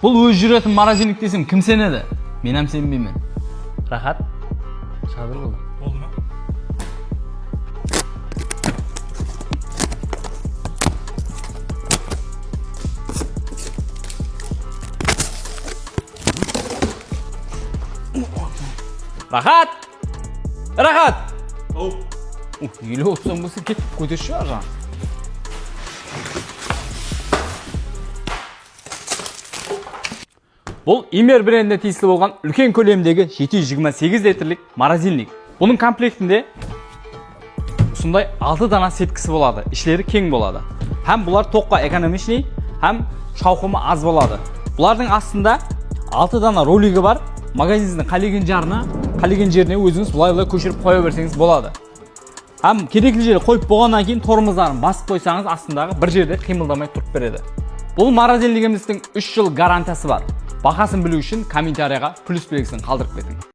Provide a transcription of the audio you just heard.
Бұл өз жүретін морозильник десем кім сенеді? Мен ham сенбеймін. Рахат. Шабыр болды. Болды ма? Рахат! Рахат! Оу. Үйлі отырсаң болса кет көтерші ар жағын. Бұл Имер брендіне тиесілі болған үлкен көлемдегі 728 литрлік морозильник. Бұның комплектінде сондай 6 дана сеткісі болады, ішлері кең болады. Һәм бұлар тоққа экономичный, һәм шауқымы аз болады. Бұлардың астында 6 дана ролигі бар. Магазиннің қалеген жеріне өзіңіз бұлай көшіріп қоя берсеңіз болады. Һәм керекті жерге қойып болғаннан кейін тормоздарын басып қойсаңыз астындағы бір жерде қимылдамай тұрып береді. Бұл морозильнигіміздің 3 жыл гарантиясы бар. Бағасын білу үшін комментарияға плюс белгісін қалдырып кетіңіз.